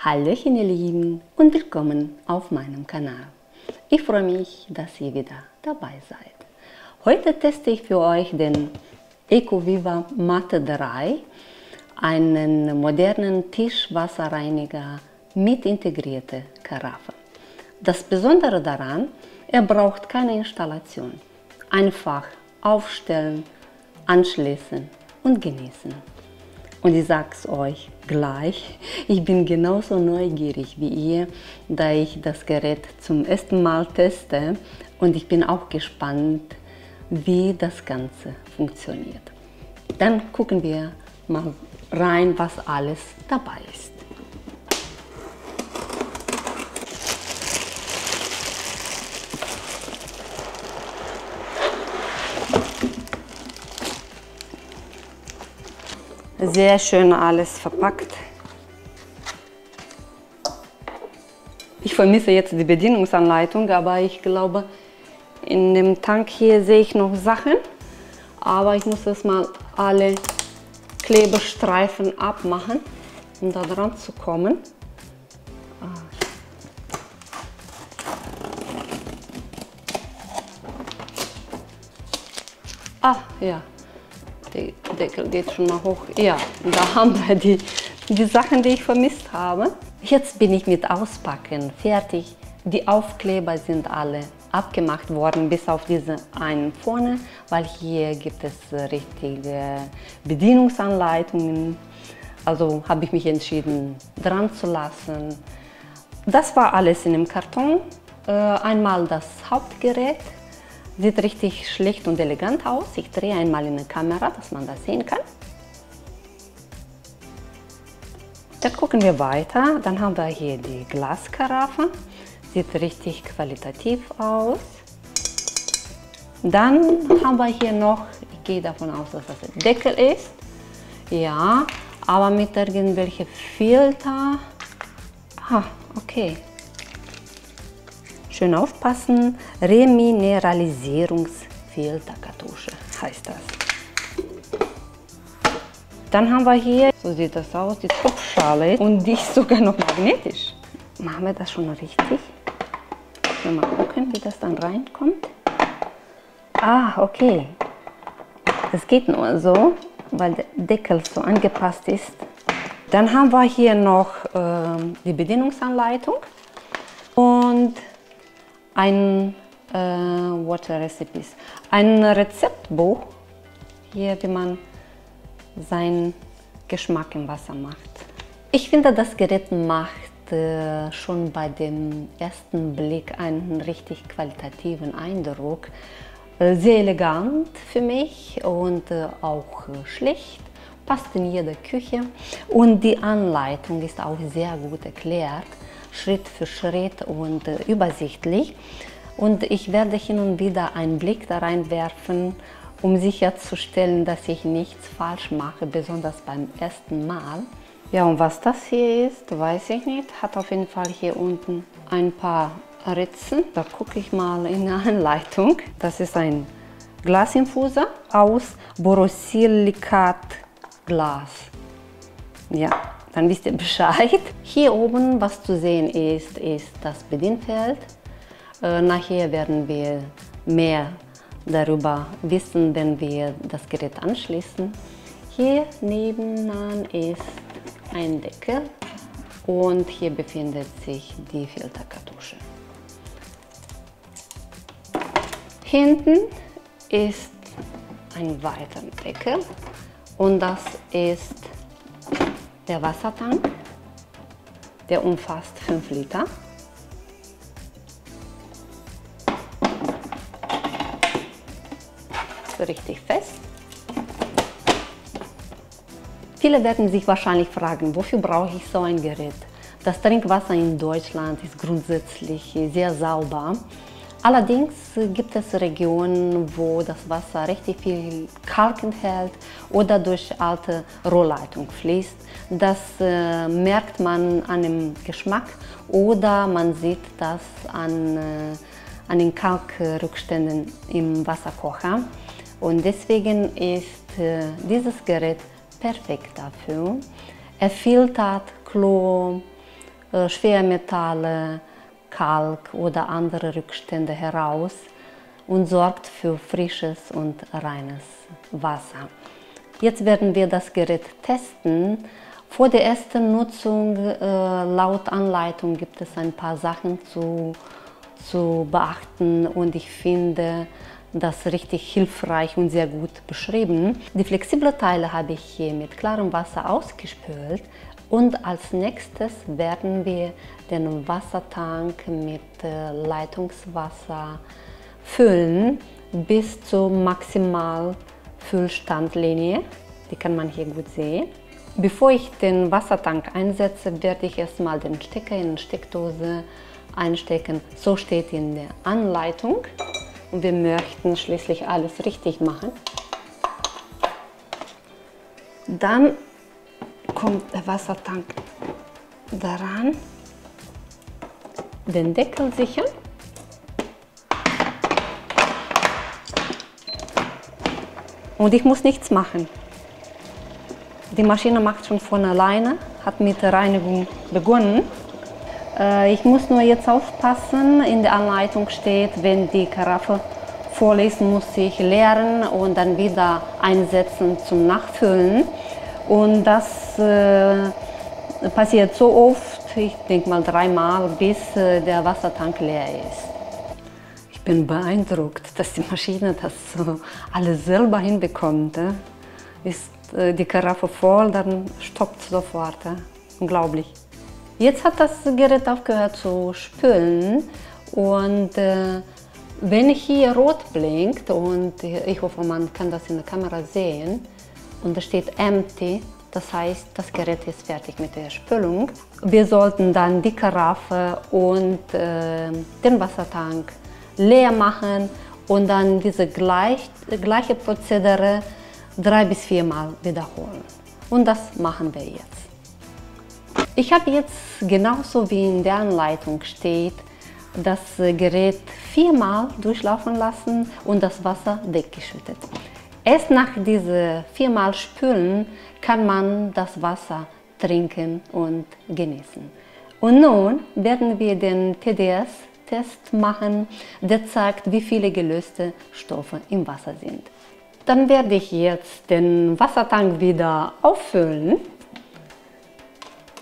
Hallöchen ihr Lieben und willkommen auf meinem Kanal. Ich freue mich, dass ihr wieder dabei seid. Heute teste ich für euch den EcoViva Matte 3, einen modernen Tischwasserreiniger mit integrierter Karaffe. Das Besondere daran, er braucht keine Installation. Einfach aufstellen, anschließen und genießen. Und ich sage es euch gleich, ich bin genauso neugierig wie ihr, da ich das Gerät zum ersten Mal teste und ich bin auch gespannt, wie das Ganze funktioniert. Dann gucken wir mal rein, was alles dabei ist. Sehr schön alles verpackt. Ich vermisse jetzt die Bedienungsanleitung, aber ich glaube, in dem Tank hier sehe ich noch Sachen. Aber ich muss erstmal alle Klebestreifen abmachen, um da dran zu kommen. Ah, ja. Der Deckel geht schon mal hoch. Ja, da haben wir die Sachen, die ich vermisst habe. Jetzt bin ich mit Auspacken fertig. Die Aufkleber sind alle abgemacht worden, bis auf diese einen vorne, weil hier gibt es richtige Bedienungsanleitungen. Also habe ich mich entschieden, dran zu lassen. Das war alles in einem Karton. Einmal das Hauptgerät. Sieht richtig schlicht und elegant aus. Ich drehe einmal in die Kamera, dass man das sehen kann. Dann gucken wir weiter. Dann haben wir hier die Glaskaraffe. Sieht richtig qualitativ aus. Dann haben wir hier noch, ich gehe davon aus, dass das ein Deckel ist. Ja, aber mit irgendwelchen Filter. Ah, okay. Schön aufpassen, Remineralisierungsfilterkartusche heißt das. Dann haben wir hier, so sieht das aus, die Topfschale und die ist sogar noch magnetisch. Machen wir das schon richtig? Mal gucken, wie das dann reinkommt. Ah, okay. Das geht nur so, weil der Deckel so angepasst ist. Dann haben wir hier noch die Bedienungsanleitung und ein Water Recipes, ein Rezeptbuch, hier wie man seinen Geschmack im Wasser macht. Ich finde, das Gerät macht schon bei dem ersten Blick einen richtig qualitativen Eindruck. Sehr elegant für mich und auch schlicht, passt in jede Küche und die Anleitung ist auch sehr gut erklärt. Schritt für Schritt und übersichtlich. Und ich werde hin und wieder einen Blick da reinwerfen, um sicherzustellen, dass ich nichts falsch mache, besonders beim ersten Mal. Ja, und was das hier ist, weiß ich nicht. Hat auf jeden Fall hier unten ein paar Ritzen. Da gucke ich mal in der Anleitung. Das ist ein Glasinfuser aus Borosilikatglas. Ja. Dann wisst ihr Bescheid. Hier oben, was zu sehen ist, ist das Bedienfeld. Nachher werden wir mehr darüber wissen, wenn wir das Gerät anschließen. Hier nebenan ist ein Deckel und hier befindet sich die Filterkartusche. Hinten ist ein weiterer Deckel und das ist der Wassertank, der umfasst 5 Liter. Ist richtig fest. Viele werden sich wahrscheinlich fragen, wofür brauche ich so ein Gerät? Das Trinkwasser in Deutschland ist grundsätzlich sehr sauber. Allerdings gibt es Regionen, wo das Wasser richtig viel Kalk enthält oder durch alte Rohrleitung fließt. Das merkt man an dem Geschmack oder man sieht das an den Kalkrückständen im Wasserkocher. Und deswegen ist dieses Gerät perfekt dafür. Er filtert Chlor, Schwermetalle, Kalk oder andere Rückstände heraus und sorgt für frisches und reines Wasser. Jetzt werden wir das Gerät testen. Vor der ersten Nutzung, laut Anleitung, gibt es ein paar Sachen zu beachten und ich finde das richtig hilfreich und sehr gut beschrieben. Die flexiblen Teile habe ich hier mit klarem Wasser ausgespült und als nächstes werden wir den Wassertank mit Leitungswasser füllen bis zur Maximalfüllstandlinie. Die kann man hier gut sehen. Bevor ich den Wassertank einsetze, werde ich erstmal den Stecker in die Steckdose einstecken. So steht in der Anleitung. Und wir möchten schließlich alles richtig machen. Dann kommt der Wassertank daran, den Deckel sichern. Und ich muss nichts machen. Die Maschine macht schon von alleine, hat mit der Reinigung begonnen. Ich muss nur jetzt aufpassen, in der Anleitung steht, wenn die Karaffe voll ist, muss ich leeren und dann wieder einsetzen zum Nachfüllen. Und das passiert so oft, ich denke mal 3-mal, bis der Wassertank leer ist. Ich bin beeindruckt, dass die Maschine das alles selber hinbekommt. Ist die Karaffe voll, dann stoppt sofort. Unglaublich. Jetzt hat das Gerät aufgehört zu spülen und wenn hier rot blinkt, und ich hoffe, man kann das in der Kamera sehen, und da steht empty, das heißt, das Gerät ist fertig mit der Spülung. Wir sollten dann die Karaffe und den Wassertank leer machen und dann diese gleiche Prozedere 3- bis 4-mal wiederholen. Und das machen wir jetzt. Ich habe jetzt, genauso wie in der Anleitung steht, das Gerät 4-mal durchlaufen lassen und das Wasser weggeschüttet. Erst nach diesen 4-mal Spülen kann man das Wasser trinken und genießen. Und nun werden wir den TDS-Test machen, der zeigt, wie viele gelöste Stoffe im Wasser sind. Dann werde ich jetzt den Wassertank wieder auffüllen.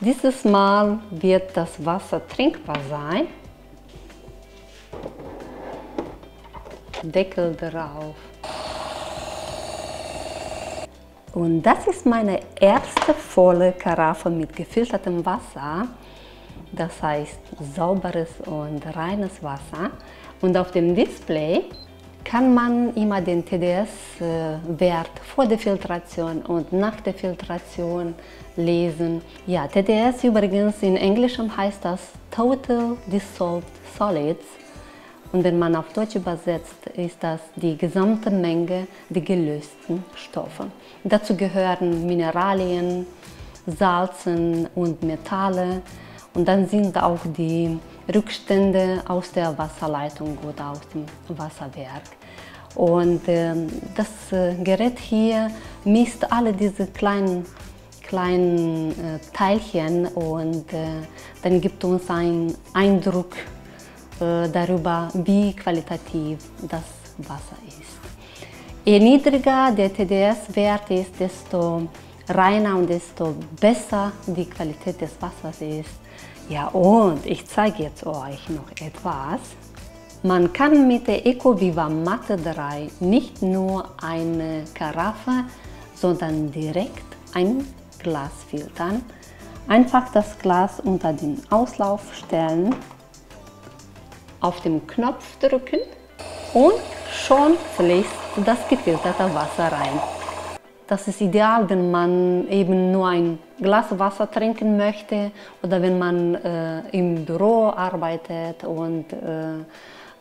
Dieses Mal wird das Wasser trinkbar sein. Deckel drauf. Und das ist meine erste volle Karaffe mit gefiltertem Wasser. Das heißt sauberes und reines Wasser. Und auf dem Display kann man immer den TDS-Wert vor der Filtration und nach der Filtration lesen. Ja, TDS übrigens in Englischem heißt das Total Dissolved Solids. Und wenn man auf Deutsch übersetzt, ist das die gesamte Menge der gelösten Stoffe. Dazu gehören Mineralien, Salzen und Metalle. Und dann sind auch die Rückstände aus der Wasserleitung oder aus dem Wasserwerk. Und das Gerät hier misst alle diese kleinen Teilchen und dann gibt uns einen Eindruck darüber, wie qualitativ das Wasser ist. Je niedriger der TDS-Wert ist, desto reiner und desto besser die Qualität des Wassers ist. Ja, und ich zeige jetzt euch noch etwas. Man kann mit der EcoViva Matte 3 nicht nur eine Karaffe, sondern direkt ein Glas filtern. Einfach das Glas unter den Auslauf stellen, auf den Knopf drücken und schon fließt das gefilterte Wasser rein. Das ist ideal, wenn man eben nur ein Glas Wasser trinken möchte oder wenn man im Büro arbeitet und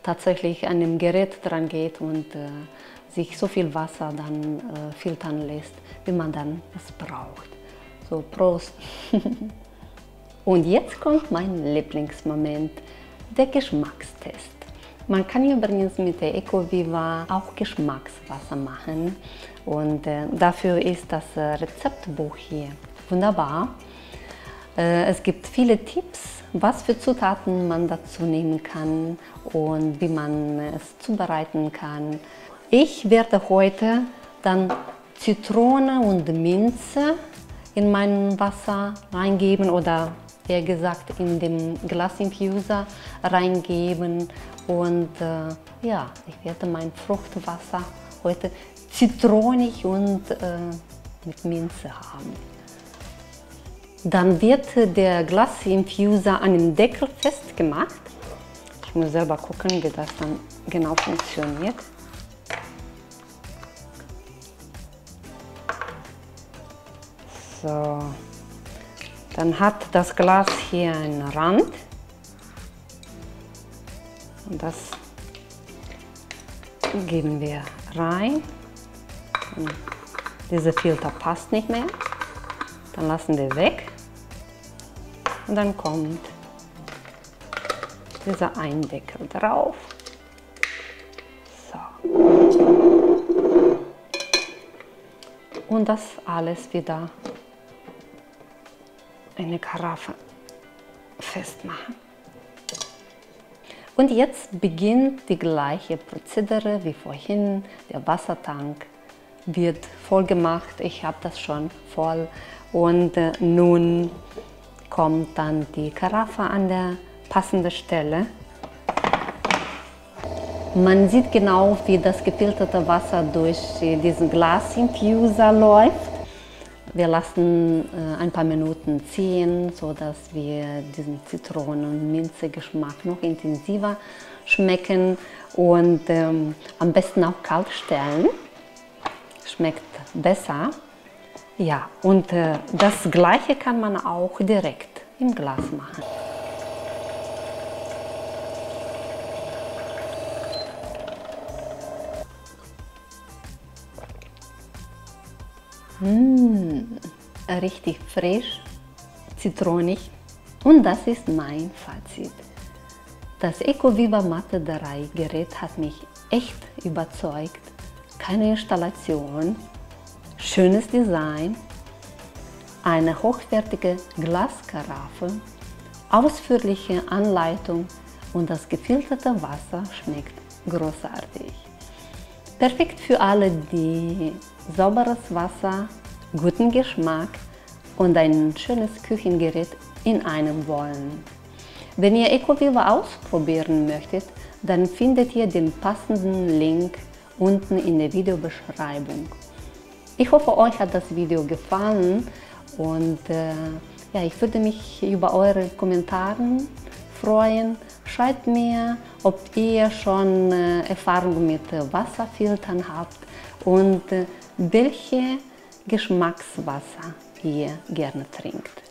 tatsächlich an dem Gerät dran geht und sich so viel Wasser dann filtern lässt, wie man dann es braucht. So, Prost! Und jetzt kommt mein Lieblingsmoment, der Geschmackstest. Man kann übrigens mit der EcoViva auch Geschmackswasser machen und dafür ist das Rezeptbuch hier wunderbar. Es gibt viele Tipps, was für Zutaten man dazu nehmen kann und wie man es zubereiten kann. Ich werde heute dann Zitrone und Minze in mein Wasser reingeben oder eher gesagt in den Glasinfuser reingeben und ja, ich werde mein Fruchtwasser heute zitronig und mit Minze haben. Dann wird der Glasinfuser an den Deckel festgemacht. Ich muss selber gucken, wie das dann genau funktioniert. So, dann hat das Glas hier einen Rand. Und das geben wir rein. Und dieser Filter passt nicht mehr. Dann lassen wir weg. Und dann kommt dieser Eindeckel drauf. So. Und das alles wieder in eine Karaffe festmachen. Und jetzt beginnt die gleiche Prozedere wie vorhin. Der Wassertank wird voll gemacht. Ich habe das schon voll. Und nun kommt dann die Karaffe an der passenden Stelle. Man sieht genau, wie das gefilterte Wasser durch diesen Glasinfuser läuft. Wir lassen ein paar Minuten ziehen, sodass wir diesen Zitronen- und Minze-Geschmack noch intensiver schmecken und am besten auch kalt stellen. Schmeckt besser. Ja, und das Gleiche kann man auch direkt im Glas machen. Richtig frisch, zitronig. Und das ist mein Fazit. Das EcoViva Matte 3 Gerät hat mich echt überzeugt. Keine Installation, schönes Design, eine hochwertige Glaskaraffe, ausführliche Anleitung und das gefilterte Wasser schmeckt großartig. Perfekt für alle, die sauberes Wasser, guten Geschmack und ein schönes Küchengerät in einem wollen. Wenn ihr EcoViva ausprobieren möchtet, dann findet ihr den passenden Link unten in der Videobeschreibung. Ich hoffe, euch hat das Video gefallen und ja, ich würde mich über eure Kommentare freuen. Schreibt mir, ob ihr schon Erfahrung mit Wasserfiltern habt und welche Geschmackswasser ihr gerne trinkt.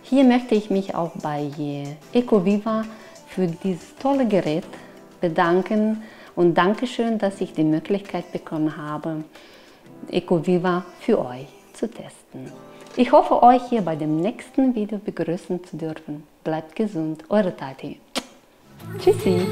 Hier möchte ich mich auch bei EcoViva für dieses tolle Gerät bedanken und Dankeschön, dass ich die Möglichkeit bekommen habe, EcoViva für euch zu testen. Ich hoffe, euch hier bei dem nächsten Video begrüßen zu dürfen. Bleibt gesund, eure Tati. Tschüssi!